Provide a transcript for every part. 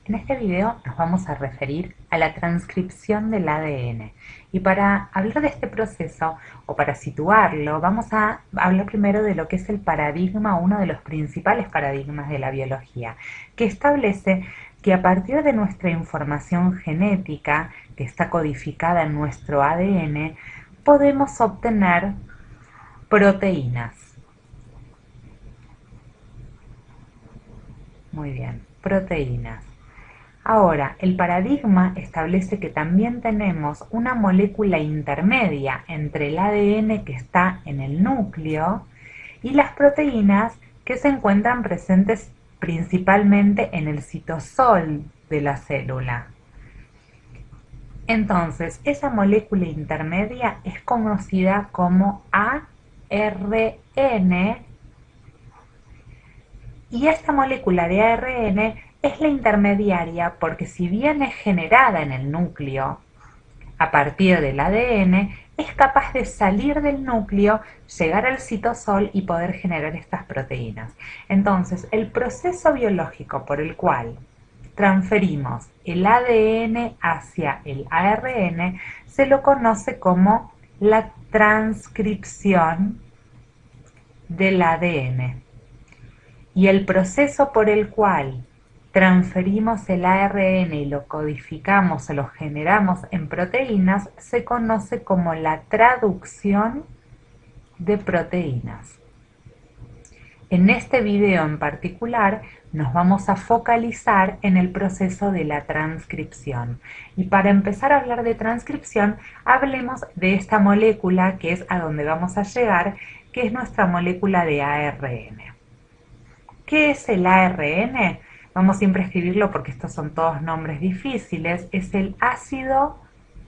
En este video nos vamos a referir a la transcripción del ADN y para hablar de este proceso o para situarlo vamos a hablar primero de lo que es el paradigma, uno de los principales paradigmas de la biología, que establece que a partir de nuestra información genética que está codificada en nuestro ADN podemos obtener proteínas. Muy bien, proteínas. Ahora, el paradigma establece que también tenemos una molécula intermedia entre el ADN que está en el núcleo y las proteínas que se encuentran presentes principalmente en el citosol de la célula. Entonces, esa molécula intermedia es conocida como ARN y esta molécula de ARN es la intermediaria porque si bien es generada en el núcleo a partir del ADN, es capaz de salir del núcleo, llegar al citosol y poder generar estas proteínas. Entonces, el proceso biológico por el cual transferimos el ADN hacia el ARN se lo conoce como la transcripción del ADN. Y el proceso por el cual transferimos el ARN y lo codificamos o lo generamos en proteínas se conoce como la traducción de proteínas. En este video en particular nos vamos a focalizar en el proceso de la transcripción. Y para empezar a hablar de transcripción, hablemos de esta molécula que es a donde vamos a llegar, que es nuestra molécula de ARN. ¿Qué es el ARN? Vamos siempre a escribirlo porque estos son todos nombres difíciles. Es el ácido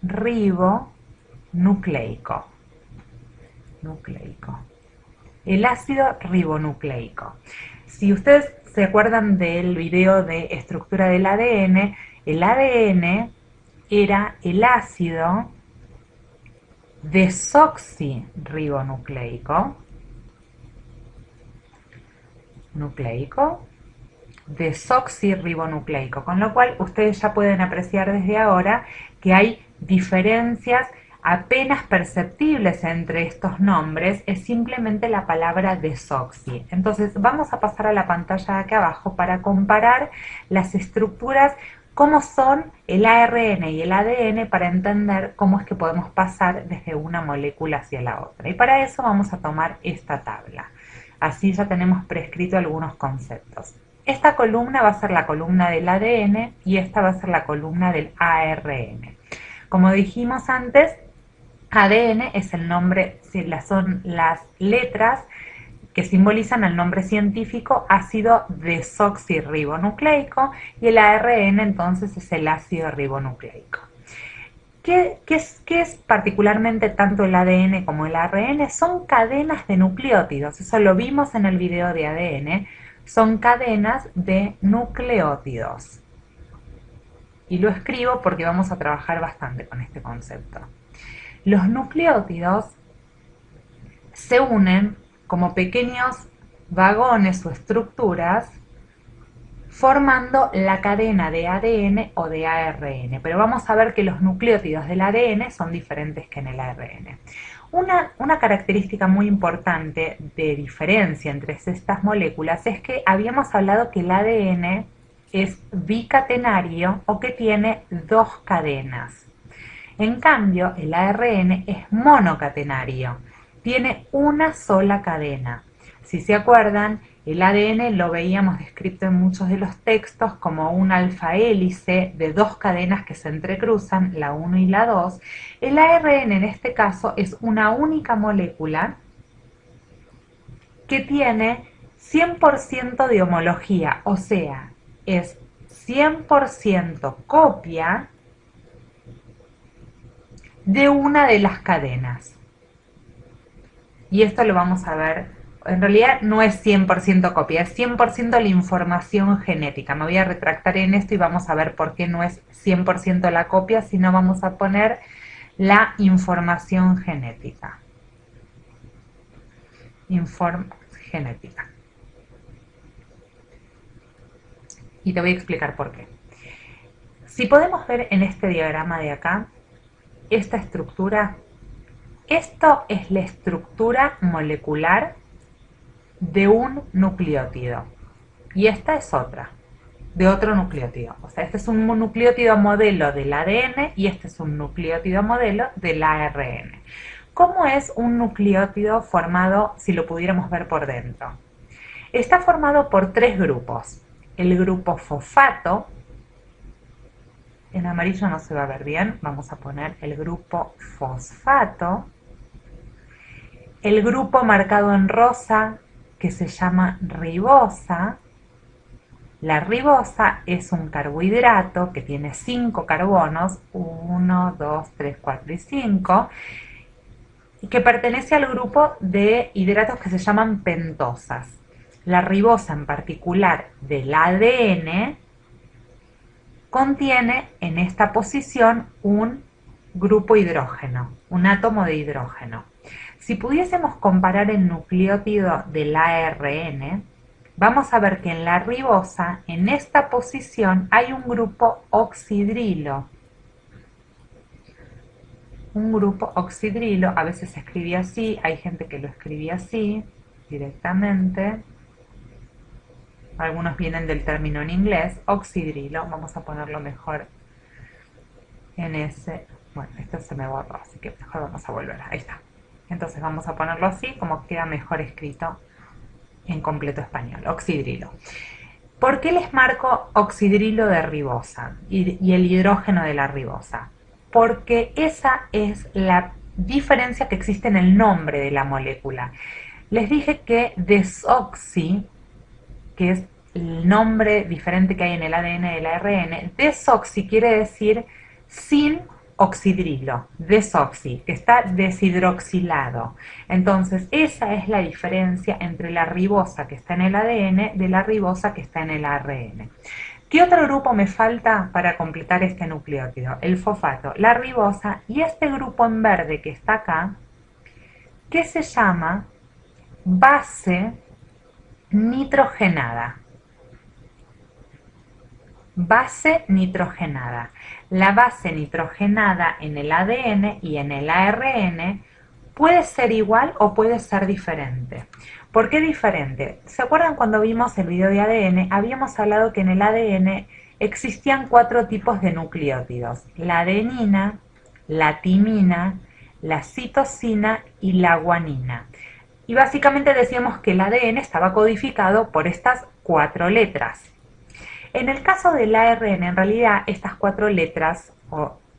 ribonucleico. El ácido ribonucleico. Si ustedes se acuerdan del video de estructura del ADN, el ADN era el ácido desoxirribonucleico, desoxirribonucleico, con lo cual ustedes ya pueden apreciar desde ahora que hay diferencias apenas perceptibles entre estos nombres, es simplemente la palabra desoxi. Entonces vamos a pasar a la pantalla de acá abajo para comparar las estructuras, cómo son el ARN y el ADN para entender cómo es que podemos pasar desde una molécula hacia la otra. Y para eso vamos a tomar esta tabla. Así ya tenemos prescrito algunos conceptos. Esta columna va a ser la columna del ADN y esta va a ser la columna del ARN. Como dijimos antes, ADN es el nombre, son las letras que simbolizan el nombre científico ácido desoxirribonucleico y el ARN entonces es el ácido ribonucleico. ¿Qué es particularmente tanto el ADN como el ARN? Son cadenas de nucleótidos, eso lo vimos en el video de ADN, son cadenas de nucleótidos. Y lo escribo porque vamos a trabajar bastante con este concepto. Los nucleótidos se unen como pequeños vagones o estructuras formando la cadena de ADN o de ARN, pero vamos a ver que los nucleótidos del ADN son diferentes que en el ARN. Una característica muy importante de diferencia entre estas moléculas es que habíamos hablado que el ADN es bicatenario o que tiene dos cadenas. En cambio, el ARN es monocatenario, tiene una sola cadena. Si se acuerdan, el ADN lo veíamos descrito en muchos de los textos como un alfa hélice de dos cadenas que se entrecruzan, la 1 y la 2. El ARN en este caso es una única molécula que tiene 100% de homología, o sea, es 100% copia de una de las cadenas. Y esto lo vamos a ver, en realidad no es 100% copia, es 100% la información genética. Me voy a retractar en esto y vamos a ver por qué no es 100% la copia, sino vamos a poner la información genética. Genética. Y te voy a explicar por qué. Si podemos ver en este diagrama de acá, esta estructura, esto es la estructura molecular de un nucleótido y esta es otra, de otro nucleótido. O sea, este es un nucleótido modelo del ADN y este es un nucleótido modelo del ARN. ¿Cómo es un nucleótido formado si lo pudiéramos ver por dentro? Está formado por tres grupos. El grupo fosfato, en amarillo no se va a ver bien, vamos a poner el grupo fosfato. El grupo marcado en rosa, que se llama ribosa. La ribosa es un carbohidrato que tiene 5 carbonos, 1, 2, 3, 4 y 5, y que pertenece al grupo de hidratos que se llaman pentosas. La ribosa en particular del ADN contiene en esta posición un grupo hidrógeno, un átomo de hidrógeno. Si pudiésemos comparar el nucleótido del ARN, vamos a ver que en la ribosa, en esta posición, hay un grupo oxidrilo. Un grupo oxidrilo, a veces se escribe así, hay gente que lo escribe así directamente. Algunos vienen del término en inglés, oxidrilo. Vamos a ponerlo mejor en ese. Bueno, esto se me borró, así que mejor vamos a volver. Ahí está. Entonces vamos a ponerlo así, como queda mejor escrito en completo español, oxidrilo. ¿Por qué les marco oxidrilo de ribosa y el hidrógeno de la ribosa? Porque esa es la diferencia que existe en el nombre de la molécula. Les dije que desoxi, que es el nombre diferente que hay en el ADN del ARN, desoxi quiere decir sin oxidrilo, desoxi, que está deshidroxilado. Entonces, esa es la diferencia entre la ribosa que está en el ADN de la ribosa que está en el ARN. ¿Qué otro grupo me falta para completar este nucleótido? El fosfato, la ribosa y este grupo en verde que está acá, que se llama base nitrogenada. Base nitrogenada. La base nitrogenada en el ADN y en el ARN puede ser igual o puede ser diferente. ¿Por qué diferente? ¿Se acuerdan cuando vimos el video de ADN? Habíamos hablado que en el ADN existían 4 tipos de nucleótidos: la adenina, la timina, la citosina y la guanina. Y básicamente decíamos que el ADN estaba codificado por estas 4 letras. En el caso del ARN, en realidad, estas 4 letras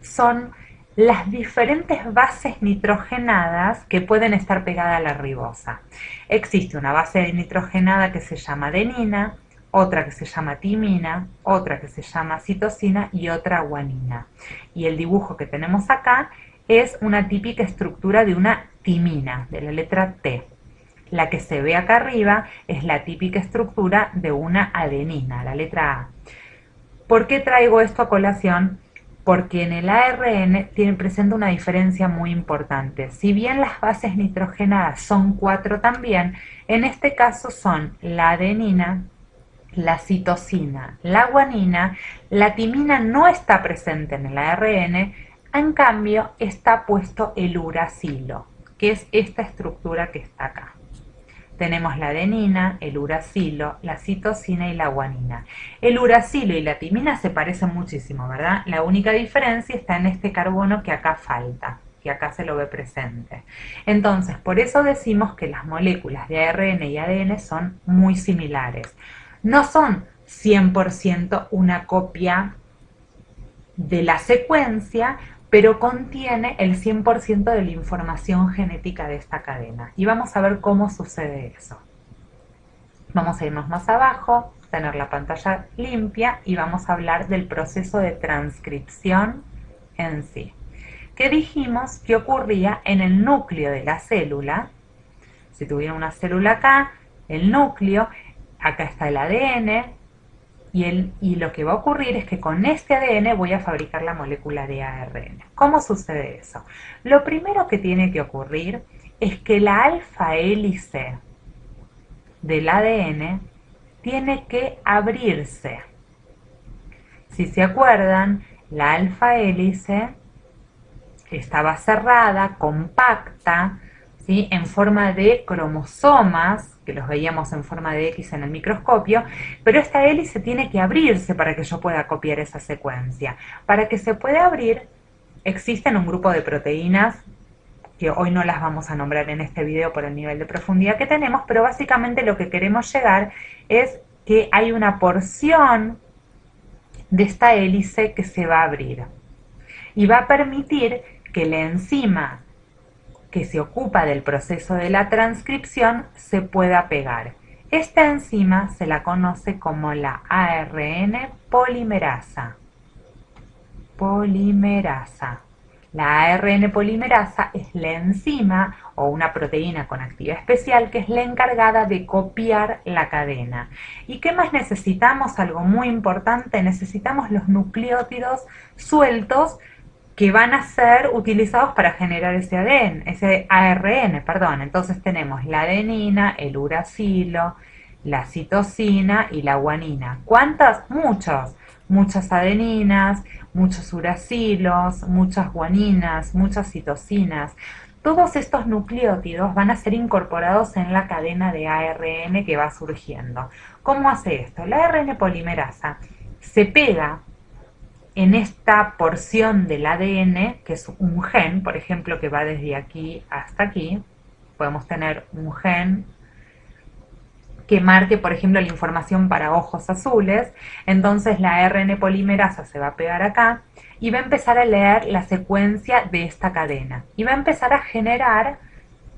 son las diferentes bases nitrogenadas que pueden estar pegadas a la ribosa. Existe una base nitrogenada que se llama adenina, otra que se llama timina, otra que se llama citosina y otra guanina. Y el dibujo que tenemos acá es una típica estructura de una timina, de la letra T. La que se ve acá arriba es la típica estructura de una adenina, la letra A. ¿Por qué traigo esto a colación? Porque en el ARN presenta una diferencia muy importante. Si bien las bases nitrogenadas son 4 también, en este caso son la adenina, la citosina, la guanina. La timina no está presente en el ARN, en cambio está puesto el uracilo, que es esta estructura que está acá. Tenemos la adenina, el uracilo, la citosina y la guanina. El uracilo y la timina se parecen muchísimo, ¿verdad? La única diferencia está en este carbono que acá falta, que acá se lo ve presente. Entonces, por eso decimos que las moléculas de ARN y ADN son muy similares. No son 100% una copia de la secuencia, pero contiene el 100% de la información genética de esta cadena. Y vamos a ver cómo sucede eso. Vamos a irnos más abajo, tener la pantalla limpia y vamos a hablar del proceso de transcripción en sí. Que dijimos que ocurría en el núcleo de la célula. Si tuviera una célula acá, el núcleo, acá está el ADN, y lo que va a ocurrir es que con este ADN voy a fabricar la molécula de ARN. ¿Cómo sucede eso? Lo primero que tiene que ocurrir es que la alfa hélice del ADN tiene que abrirse. Si se acuerdan, La alfa hélice estaba cerrada, compacta, ¿sí? En forma de cromosomas, que los veíamos en forma de X en el microscopio, pero esta hélice tiene que abrirse para que yo pueda copiar esa secuencia. Para que se pueda abrir, existen un grupo de proteínas que hoy no las vamos a nombrar en este video por el nivel de profundidad que tenemos, pero básicamente lo que queremos llegar es que hay una porción de esta hélice que se va a abrir y va a permitir que la enzima que se ocupa del proceso de la transcripción se pueda pegar. Esta enzima se la conoce como la ARN polimerasa. La ARN polimerasa es la enzima o una proteína con actividad especial que es la encargada de copiar la cadena. ¿Y qué más necesitamos? Algo muy importante, necesitamos los nucleótidos sueltos que van a ser utilizados para generar ese ADN, ese ARN, perdón. Entonces tenemos la adenina, el uracilo, la citosina y la guanina. ¿Cuántas? Muchas adeninas, muchos uracilos, muchas guaninas, muchas citosinas. Todos estos nucleótidos van a ser incorporados en la cadena de ARN que va surgiendo. ¿Cómo hace esto? La ARN polimerasa se pega en esta porción del ADN, que es un gen, por ejemplo, que va desde aquí hasta aquí. Podemos tener un gen que marque, por ejemplo, la información para ojos azules. Entonces la ARN polimerasa se va a pegar acá y va a empezar a leer la secuencia de esta cadena. Y va a empezar a generar,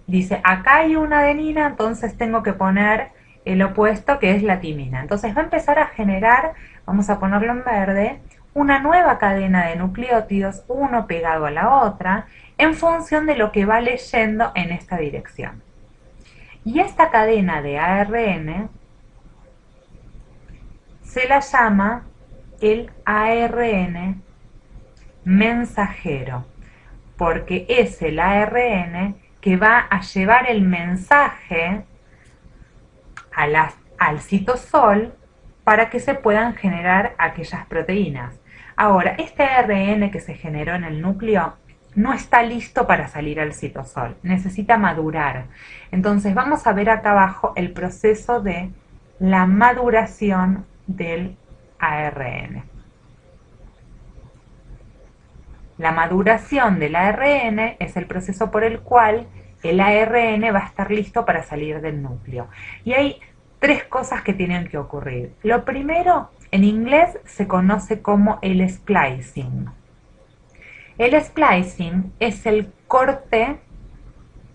dice, acá hay una adenina, entonces tengo que poner el opuesto, que es la timina. Entonces va a empezar a generar, vamos a ponerlo en verde, una nueva cadena de nucleótidos, uno pegado a la otra, en función de lo que va leyendo en esta dirección. Y esta cadena de ARN se la llama el ARN mensajero, porque es el ARN que va a llevar el mensaje al citosol para que se puedan generar aquellas proteínas. Ahora, este ARN que se generó en el núcleo no está listo para salir al citosol, necesita madurar. Entonces vamos a ver acá abajo el proceso de la maduración del ARN. La maduración del ARN es el proceso por el cual el ARN va a estar listo para salir del núcleo. Y hay tres cosas que tienen que ocurrir. Lo primero, en inglés se conoce como el splicing. El splicing es el corte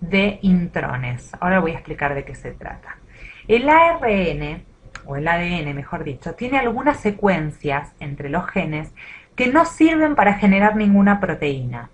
de intrones. Ahora voy a explicar de qué se trata. El ARN, o el ADN mejor dicho, tiene algunas secuencias entre los genes que no sirven para generar ninguna proteína.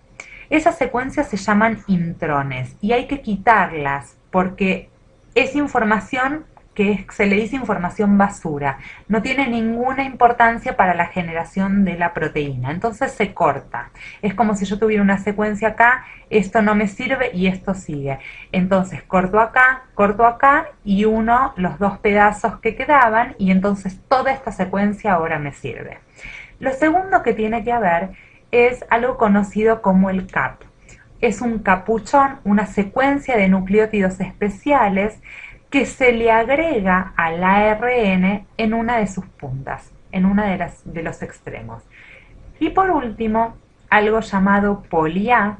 Esas secuencias se llaman intrones y hay que quitarlas porque es información que se le dice información basura, no tiene ninguna importancia para la generación de la proteína, entonces se corta. Es como si yo tuviera una secuencia acá, esto no me sirve y esto sigue. Entonces corto acá y uno los dos pedazos que quedaban y entonces toda esta secuencia ahora me sirve. Lo segundo que tiene que haber es algo conocido como el cap. Es un capuchón, una secuencia de nucleótidos especiales que se le agrega al ARN en una de sus puntas, en una de los extremos. Y por último, algo llamado poli-A,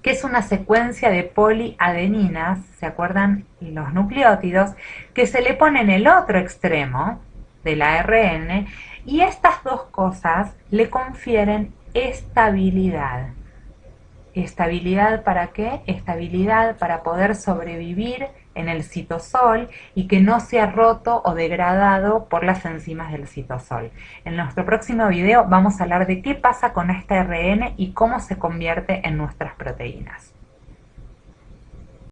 que es una secuencia de poliadeninas, ¿se acuerdan? Los nucleótidos, que se le pone en el otro extremo del ARN, y estas dos cosas le confieren estabilidad. ¿Estabilidad para qué? Estabilidad para poder sobrevivir en el citosol y que no sea roto o degradado por las enzimas del citosol. En nuestro próximo video vamos a hablar de qué pasa con este ARN y cómo se convierte en nuestras proteínas.